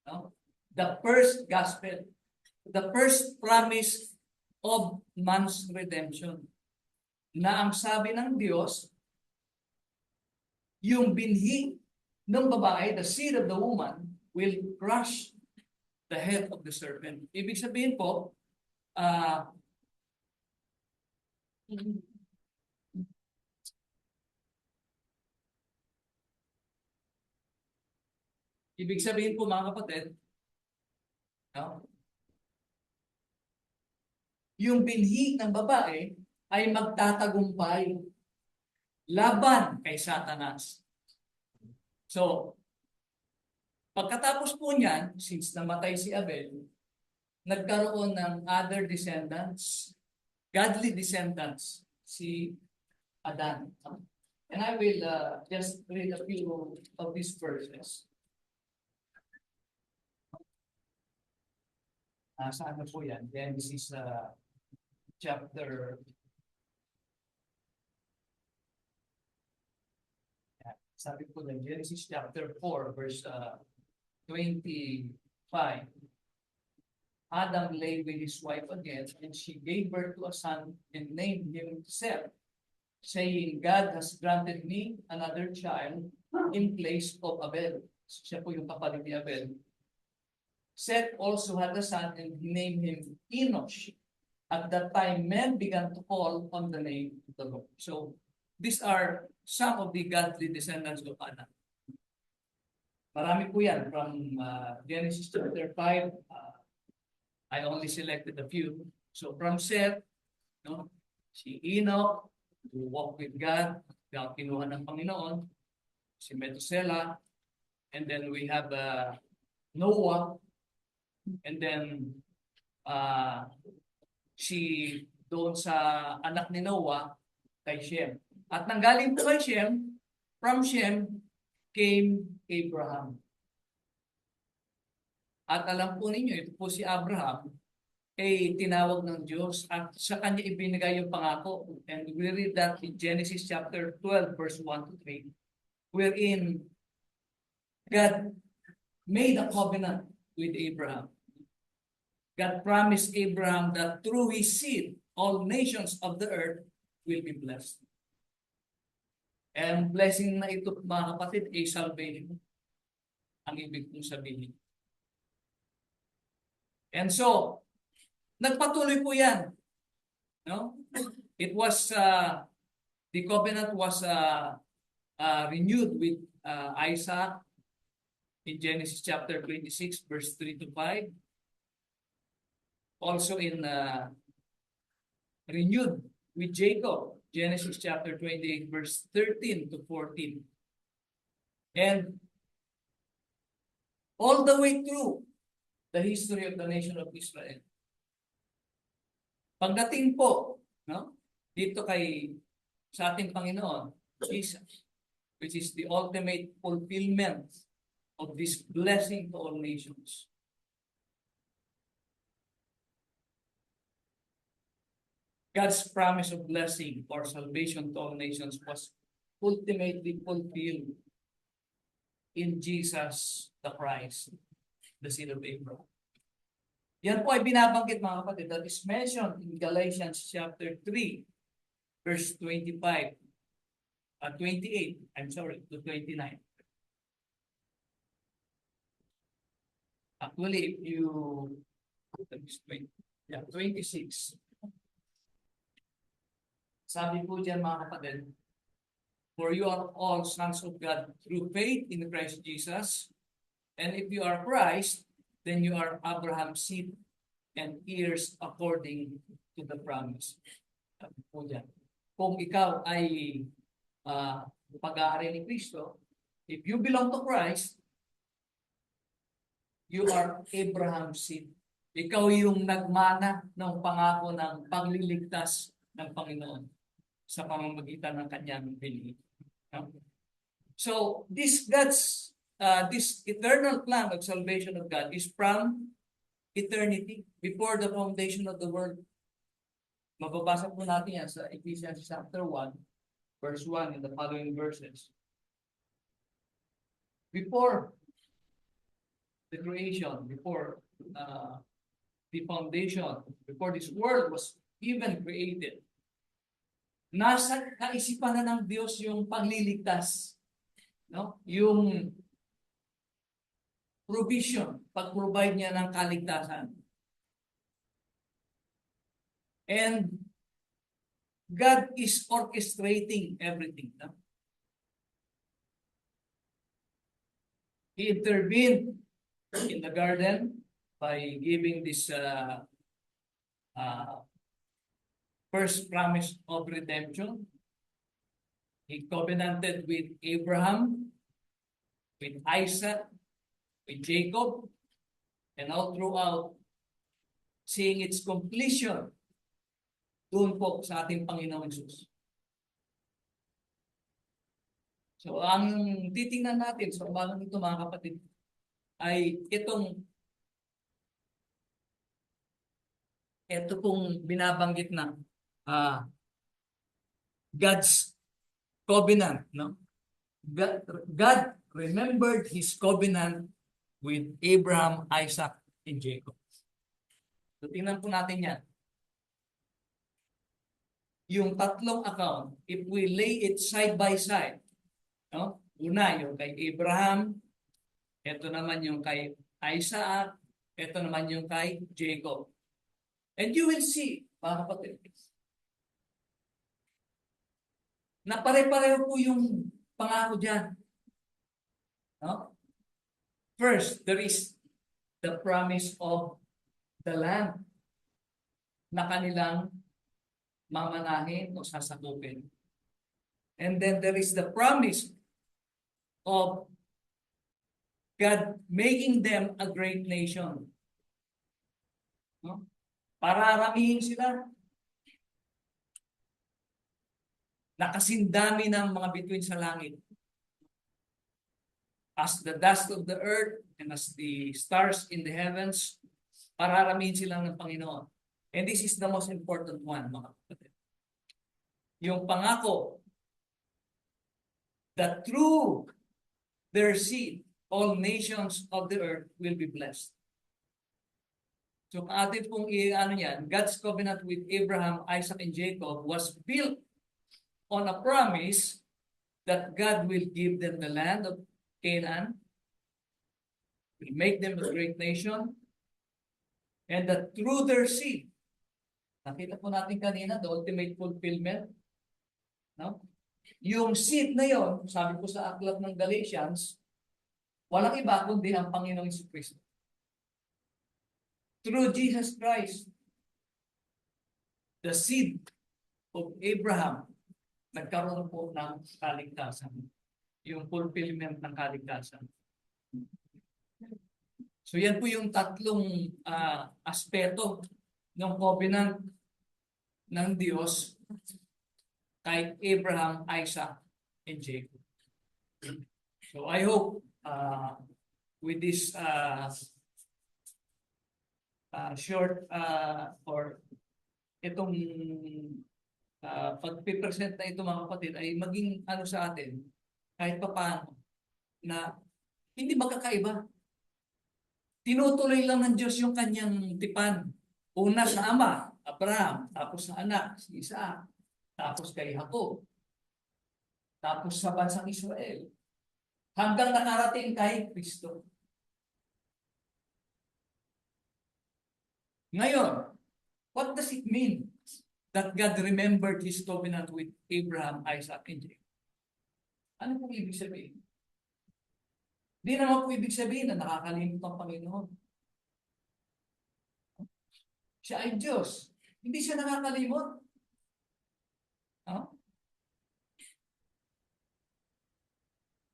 No? The first gospel, the first promise of man's redemption. Na ang sabi ng Diyos, yung binhi ng babae, the seed of the woman, will crush the head of the serpent. Ibig sabihin po, ibig sabihin po mga kapatid, no? Yung binhi ng babae ay magtatagumpay laban kay Satanas. So, pagkatapos po niyan, since namatay si Abel, nagkaroon ng other descendants, godly descendants, si Adan. And I will just read a few of these verses. Saan na po yan? Genesis chapter sabi po ng Genesis chapter 4 verse 25. Adam lay with his wife again, and she gave birth to a son and named him Seth, saying, God has granted me another child in place of Abel. Siya po yung kapalit ni Abel. Seth also had a son, and he named him Enosh. At that time, men began to call on the name of the Lord. So, these are some of the godly descendants of Adam. Marami po yan from Genesis chapter 5. I only selected a few. So, from Seth, no, si Enoch, who walked with God, kinuha ng Panginoon, si Methuselah, and then we have Noah, and then si doon sa anak ni Noah, kay Shem. At nanggaling po kay Shem, from Shem came Abraham. At alam po ninyo, ito po si Abraham, ay tinawag ng Diyos at sa kanya ibinigay yung pangako. And we read that in Genesis chapter 12, verse 1 to 3, wherein God made a covenant with Abraham. God promised Abraham that through his seed, all nations of the earth will be blessed. And blessing na ito, mga kapatid, ay salvation. Ang ibig kong sabihin. And so, nagpatuloy po yan. No? It was, the covenant was renewed with Isaac in Genesis chapter 26, verse 3 to 5. Also in renewed with Jacob, Genesis chapter 28, verse 13 to 14. And all the way through the history of the nation of Israel. Pagdating po, no, dito sa ating Panginoon, Jesus, which is the ultimate fulfillment of this blessing to all nations. God's promise of blessing or salvation to all nations was ultimately fulfilled in Jesus the Christ, the seed of Abraham. Yan po ay binabanggit, mga kapatid, that is mentioned in Galatians chapter 3, verse 28, to 29. Actually, if you, 26. Sabi po dyan, mga kapatid, for you are all sons of God through faith in Christ Jesus. And if you are Christ, then you are Abraham's seed and heirs according to the promise. Sabi po dyan. Kung ikaw ay pag-aari ni Kristo, if you belong to Christ, you are Abraham's seed. Ikaw yung nagmana ng pangako ng pagliligtas ng Panginoon sa pamamagitan ng kanyang binhi. So, this eternal plan of salvation of God is from eternity, before the foundation of the world. Mababasa po natin yan sa Ephesians chapter 1, verse 1 in the following verses. Before the creation, before the foundation, before this world was even created, nasa kaisipan na ng Diyos yung pagliligtas, no? Yung provision, pag-provide niya ng kaligtasan. And God is orchestrating everything. No? He intervened in the garden by giving this first promise of redemption. He covenanted with Abraham, with Isaac, with Jacob, and all throughout, seeing its completion doon po sa ating Panginoong Jesus. So, ang titingnan natin sa umagang ito, mga kapatid, ay ito pong binabanggit na God's covenant, no? God remembered His covenant with Abraham, Isaac, and Jacob. So, tingnan po natin yan. Yung tatlong account, if we lay it side by side, no? Una, yung kay Abraham, ito naman yung kay Isaac, ito naman yung kay Jacob. And you will see, mga kapatid, na pare-pareho po yung pangako dyan. No? First, there is the promise of the land na kanilang mamanahin o sasakupin. And then there is the promise of God making them a great nation. No? Pararamihin sila. Nakasindami ng mga bituin sa langit. As the dust of the earth and as the stars in the heavens, pararamihin sila ng Panginoon. And this is the most important one, mga kapatid. Yung pangako that through their seed, all nations of the earth will be blessed. So, atin pong God's covenant with Abraham, Isaac, and Jacob was built on a promise that God will give them the land of Canaan, will make them a great nation, and that through their seed, nakita po natin kanina, the ultimate fulfillment, no? Yung seed na yon, sabi po sa aklat ng Galatians, walang iba kundi ang Panginoong Jesucristo. Through Jesus Christ, the seed of Abraham, nagkaroon po ng kaligtasan. Yung fulfillment ng kaligtasan. So yan po yung tatlong aspeto ng covenant ng Diyos kay Abraham, Isaac, and Jacob. So I hope with this short or itong pag-present na ito, mga kapatid, ay maging sa atin kahit pa paano na hindi magkakaiba. Tinutuloy lang ng Diyos yung kanyang tipan. Una sa ama, Abraham, tapos sa anak, si Isaac, tapos kay Jacob, tapos sa bansang Israel, hanggang nakarating kay Kristo. Ngayon, what does it mean that God remembered His covenant with Abraham, Isaac, and Jacob? Ano po ibig sabihin? Di naman po ibig sabihin na nakakalimot ang Panginoon. Siya ay Diyos. Hindi siya nakakalimot.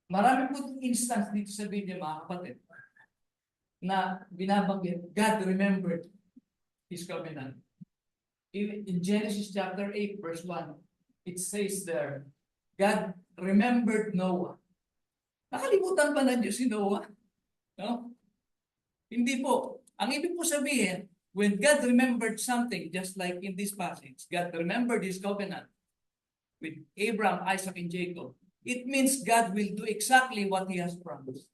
Marami po instance dito sa video, mga kapatid, na binabanggit, God remembered His covenant. In Genesis chapter 8, verse 1, it says there, God remembered Noah. Nakalimutan pa ng Diyos si Noah? No? Hindi po. Ang ibig po sabihin, when God remembered something, just like in this passage, God remembered His covenant with Abraham, Isaac, and Jacob, it means God will do exactly what He has promised.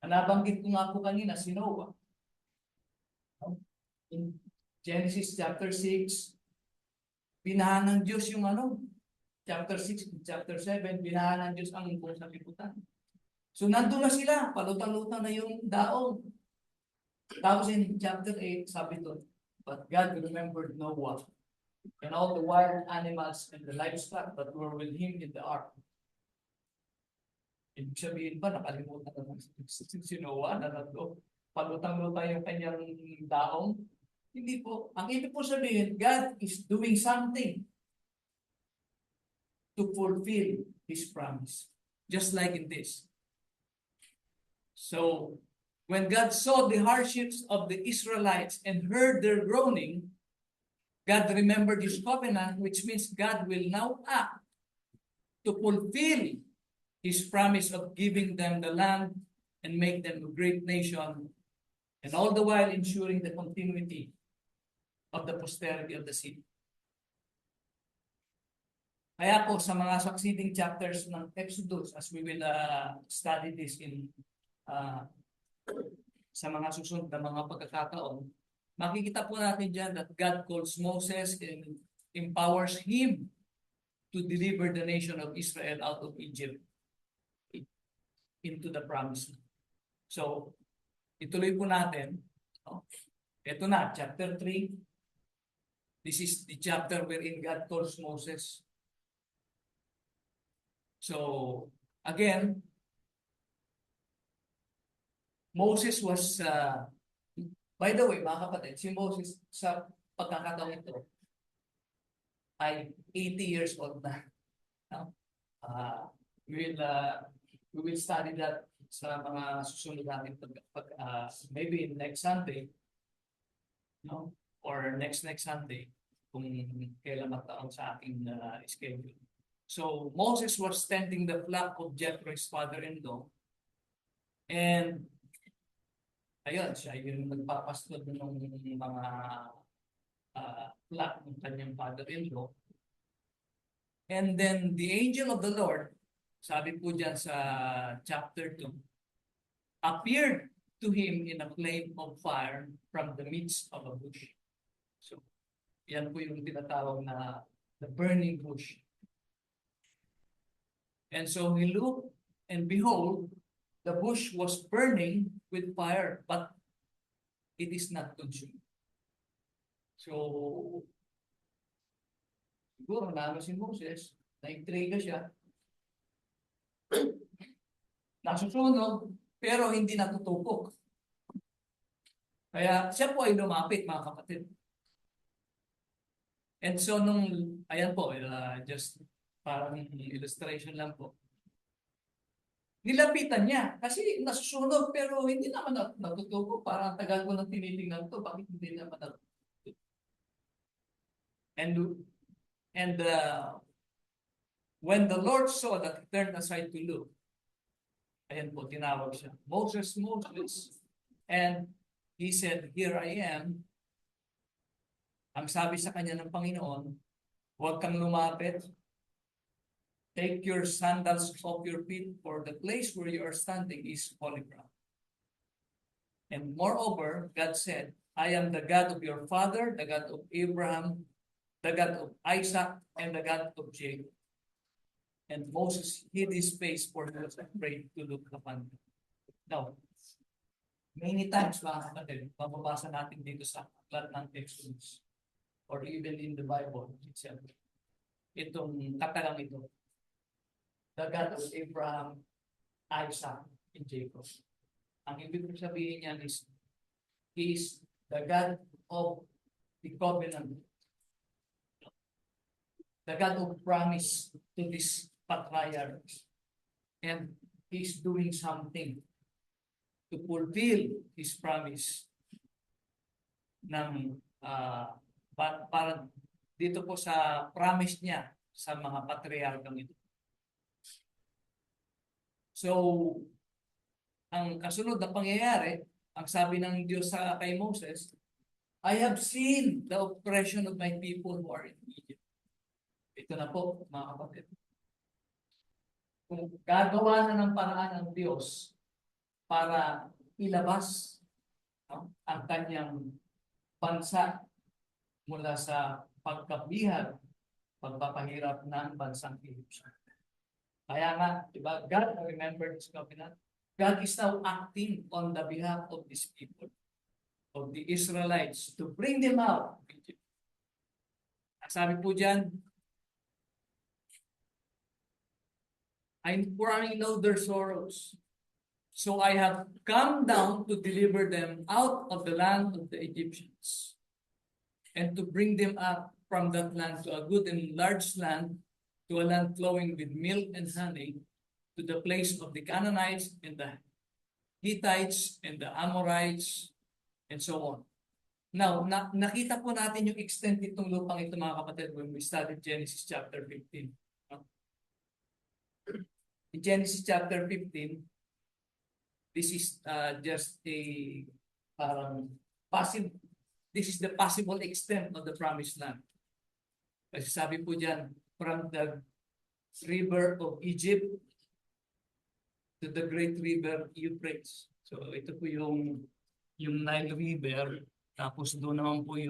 Nabanggit ko nga po kanina si Noah. In Genesis chapter 6, binahan ng Diyos yung chapter 6, chapter 7, binahan ng Diyos ang buong sanlibutan. So nandun na sila, palutang-lutang na yung daong. Tapos in chapter 8, sabi doon, but God remembered Noah and all the wild animals and the livestock that were with him in the ark. Ibig sabihin ba, nakalimutan na si Noah na nandun, palutang-lutang yung kanyang daong? Hindi po. Ang ibig po sabihin, God is doing something to fulfill His promise. Just like in this. So, when God saw the hardships of the Israelites and heard their groaning, God remembered His covenant, which means God will now act to fulfill His promise of giving them the land and make them a great nation, and all the while ensuring the continuity of the posterity of the seed. Kaya po sa mga succeeding chapters ng Exodus, as we will study this in sa mga susunod na mga pagkakataon, makikita po natin dyan that God calls Moses and empowers him to deliver the nation of Israel out of Egypt into the promised land. So, ituloy po natin. Ito na, chapter 3. This is the chapter wherein God calls Moses. So, again, Moses was, by the way, mga kapatid, si Moses sa pagkakataon ito ay 80 years old na. No? We will study that sa mga susunod natin maybe next Sunday, no? Or next Sunday, kung kailan magtaon sa aking schedule. So, Moses was tending the flock of Jethro's father-in-law, and ayun, siya yung nagpapastod ng mga flock ng kanyang father-in-law. And then the angel of the Lord, sabi po dyan sa chapter 2, appeared to him in a flame of fire from the midst of a bush. So, yan po yung tinatawag na the burning bush. And so he looked, and behold, the bush was burning with fire, but it is not consumed. So, siguro namin si Moses, na-intriga siya, nasusunog, pero hindi natutupok. Kaya siya po ay lumapit, mga kapatid. And so ayan po, just parang illustration lang po. Nilapitan niya kasi nasusunog pero hindi naman natutupo. Parang tagal ko nang tinitingnan to, bakit hindi naman natutupo? And when the Lord saw that he turned aside to look, ayan po, tinawag siya, Moses, Moses. And he said, here I am. Ang sabi sa kanya ng Panginoon, huwag kang lumapit. Take your sandals off your feet, for the place where you are standing is holy ground. And moreover, God said, I am the God of your father, the God of Abraham, the God of Isaac, and the God of Jacob. And Moses hid his face, for he was afraid to look upon him. Now, many times, mga kapatid, mababasa natin dito sa aklat ng Exodus, or even in the Bible itself, itong katagang ito, the God of Abraham, Isaac, and Jacob. Ang ibig sabihin niyan is, He is the God of the covenant, the God of promise to these patriarchs, and He's doing something to fulfill His promise ng para dito po sa promise niya sa mga patriarkang ito. So, ang kasunod na pangyayari, ang sabi ng Diyos kay Moses, I have seen the oppression of my people who are in Egypt. Ito na po, mga kapatid. Kung gagawa na ng paraan ng Diyos para ilabas, no, ang kanyang bansa mula sa pagkabihag, pagpapahirap ng bansang Egypt. Kaya nga, di ba, God, remember this covenant? God is now acting on the behalf of these people, of the Israelites, to bring them out of Egypt. Sabi po dyan, for I know their sorrows, so I have come down to deliver them out of the land of the Egyptians, and to bring them up from that land to a good and large land, to a land flowing with milk and honey, to the place of the Canaanites and the Hittites and the Amorites, and so on. Now, nakita po natin yung extent nitong lupang ito, mga kapatid, when we studied Genesis chapter 15. In Genesis chapter 15, this is just a this is the possible extent of the promised land. Kasi sabi po dyan, from the river of Egypt to the great river Euphrates. So ito po yung Nile River, tapos doon naman po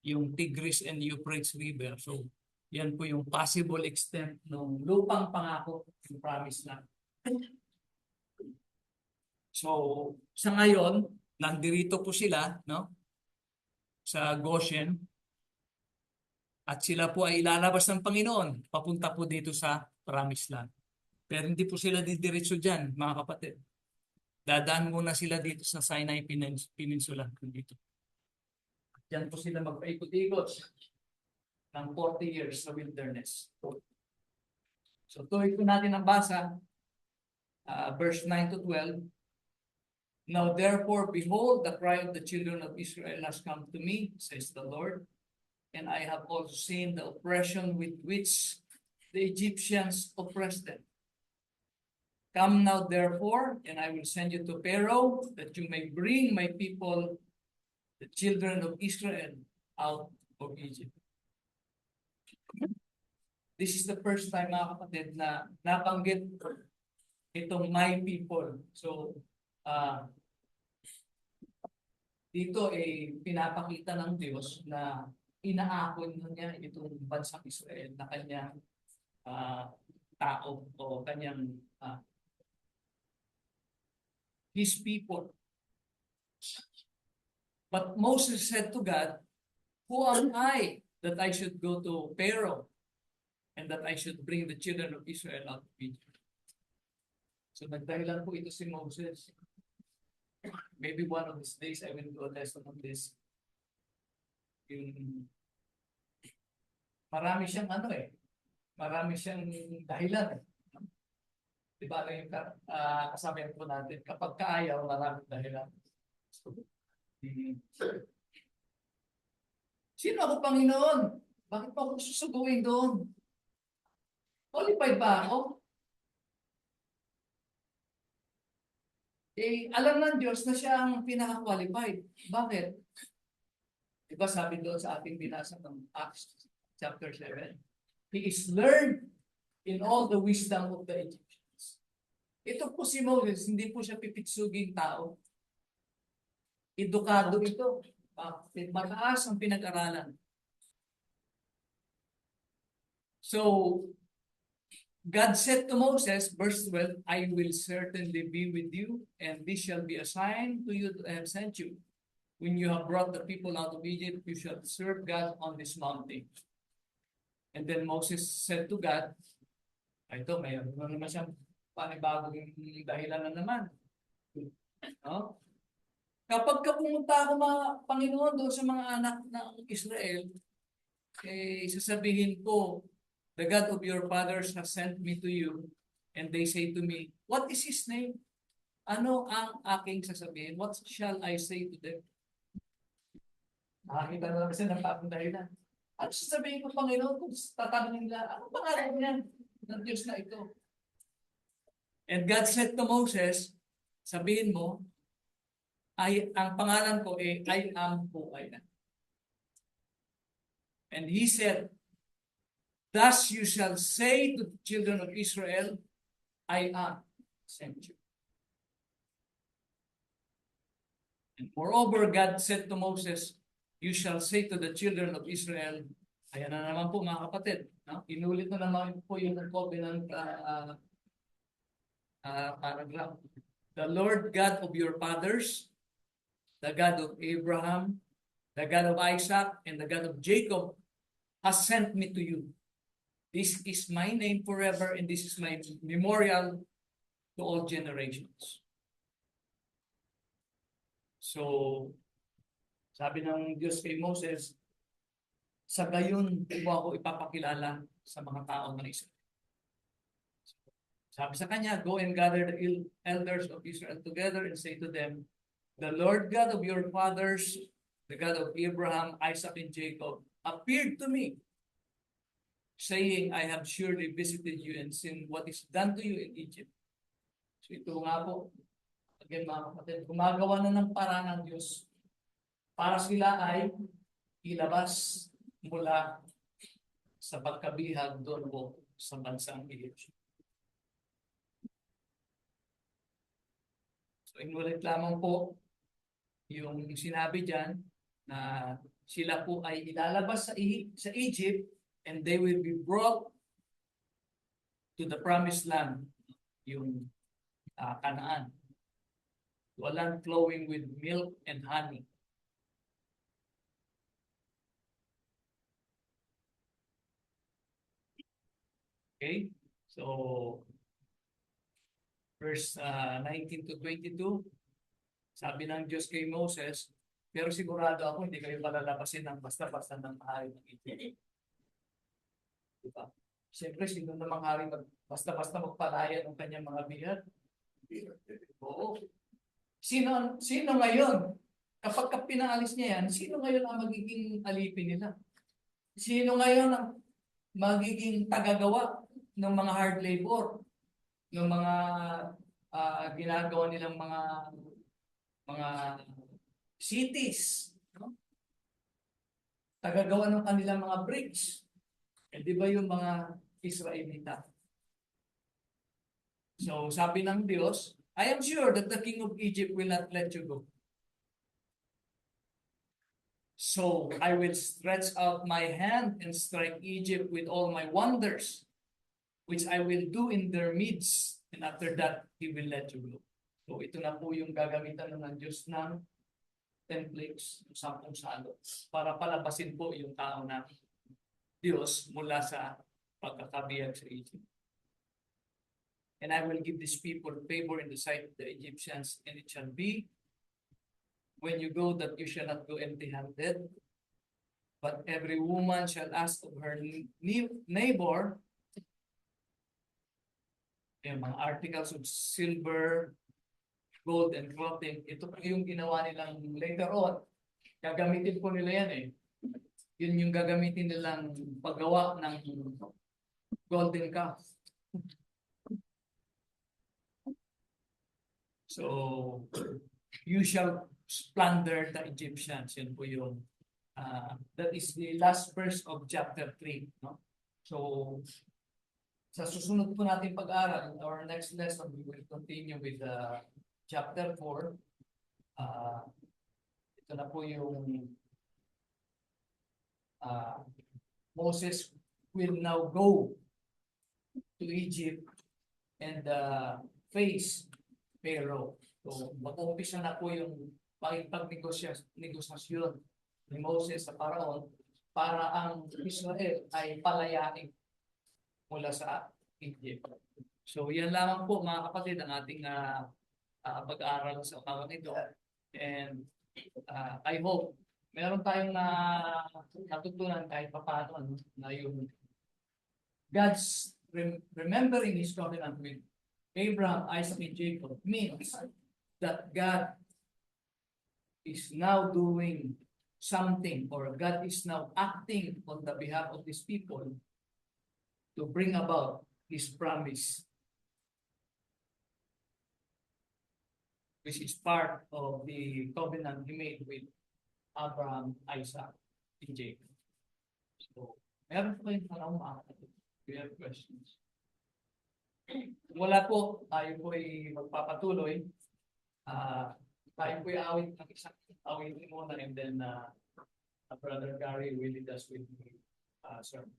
yung Tigris and Euphrates River. So yan po yung possible extent ng lupang pangako, yung promised land. So sa ngayon, nandirito po sila, no? Sa Goshen, at sila po ay ilalabas ng Panginoon papunta po dito sa promised land. Pero hindi po sila didiretso dyan, mga kapatid. Dadaan muna sila dito sa Sinai Peninsula. Dito. Diyan po sila magpaikot-ikot ng 40 years sa wilderness. So tuloy po natin ang basa, verse 9 to 12. Now therefore, behold, the cry of the children of Israel has come to me, says the Lord, and I have also seen the oppression with which the Egyptians oppressed them. Come now therefore, and I will send you to Pharaoh, that you may bring my people, the children of Israel, out of Egypt. This is the first time, mga kapatid, na nabanggit itong my people. So, dito pinapakita ng Diyos na inaakon niya itong bansang Israel na kanyang tao o kanyang his people. But Moses said to God, who am I that I should go to Pharaoh and that I should bring the children of Israel out of Egypt? So nagdahilan po ito si Moses. Maybe one of these days I will do a lesson on this. Marami siyang marami siyang dahilan. Diba yung kasabihan po natin, kapag kaayaw, maraming dahilan. Sino ako, Panginoon? Bakit pa ako susuguin doon? Qualified ba ako? Alam ng Diyos na siya ang pinaka-qualified. Bakit? Diba sabi doon sa ating binasa ng Acts chapter 7, He is learned in all the wisdom of the Egyptians. Ito po si Moses, hindi po siya pipitsuging tao. Edukado ito. Mataas ang pinag-aralan. So, God said to Moses, verse 12, I will certainly be with you, and this shall be a sign to you that I have sent you. When you have brought the people out of Egypt, you shall serve God on this mountain. And then Moses said to God, ito, mayroon naman siyang panibagong dahilan na naman. No? Kapag pumunta ako, mga Panginoon, doon sa mga anak ng Israel, sasabihin ko, the God of your fathers has sent me to you, and they say to me, what is his name? Ano ang aking sasabihin? What shall I say to them? Nakakita na lang kasi ng tapong dahilan. Ano sasabihin ko, Panginoon, kung tatanungin nila, ano pangalan niya ng Diyos na ito? And God said to Moses, sabihin mo, ang pangalan ko I am who I am. And he said, thus you shall say to the children of Israel, I am sent you. And moreover, God said to Moses, you shall say to the children of Israel, ayan na naman po mga kapatid, no? Inulit na naman po yung covenant paragraph. The Lord God of your fathers, the God of Abraham, the God of Isaac, and the God of Jacob has sent me to you. This is my name forever, and this is my memorial to all generations. So, sabi ng Diyos kay Moses, sa gayon ko ako ipapakilala sa mga tao ng Israel. Sabi sa kanya, go and gather the elders of Israel together and say to them, the Lord God of your fathers, the God of Abraham, Isaac, and Jacob, appeared to me, saying, I have surely visited you and seen what is done to you in Egypt. So ito nga po, again mga kapatid, gumagawa na ng paraan ng Diyos para sila ay ilabas mula sa pagkabihag doon po sa bansang Egypt. So inulit lamang po yung sinabi dyan na sila po ay ilalabas sa Egypt and they will be brought to the promised land, yung Canaan, to a land flowing with milk and honey. Okay, so verse 19 to 22, sabi ng Diyos kay Moses, pero sigurado ako hindi kayo palalabasin ng basta-basta ng hari ng Egypt. Diba? Siyempre, sino namang hari basta-basta magpalaya ng kanyang mga bihag? Oo. Sino ngayon? Kapag pinaalis niya yan, sino ngayon ang magiging alipin nila? Sino ngayon ang magiging tagagawa ng mga hard labor, ng mga ginagawa nilang mga cities, no? Tagagawa ng kanilang mga bricks. Eh, di ba yung mga Israelita? So, sabi ng Diyos, I am sure that the king of Egypt will not let you go. So, I will stretch out my hand and strike Egypt with all my wonders, which I will do in their midst, and after that, He will let you go. So, ito na po yung gagamitan ng Diyos ng 10 plagues, 10 salot, para palabasin po yung tao na Diyos mula sa pagkakabihag sa Egypt. And I will give this people favor in the sight of the Egyptians, and it shall be when you go that you shall not go empty-handed, but every woman shall ask of her neighbor yung mga articles of silver, gold, and clothing. Ito po yung ginawa nilang later on. Gagamitin po nila yan eh. Yun yung gagamitin nilang paggawa ng golden calf. So, you shall plunder the Egyptians. Yun po yung, that is the last verse of chapter 3. No? So, sa susunod po natin pag-aral, our next lesson, we will continue with chapter 4. Ito na po yung Moses will now go to Egypt and face Pharaoh. So, mag-umpisa na po yung pag-negosasyon ni Moses sa Paraon para ang Israel ay palayain mula sa Egypt. So, yan lamang po mga kapatid ang ating pag-aaral sa umagang ito. And I hope meron tayong natutunan kahit paano na yung God's remembering His covenant with Abraham, Isaac, and Jacob means that God is now doing something, or God is now acting on the behalf of these people to bring about His promise, which is part of the covenant He made with Abraham, Isaac, and Jacob. So, meron po yung parang makakatid. Do you have questions? Kung wala po, tayo po ay magpapatuloy. Tayo po'y awit ng isang awit muna and then Brother Gary will lead us with the sermon.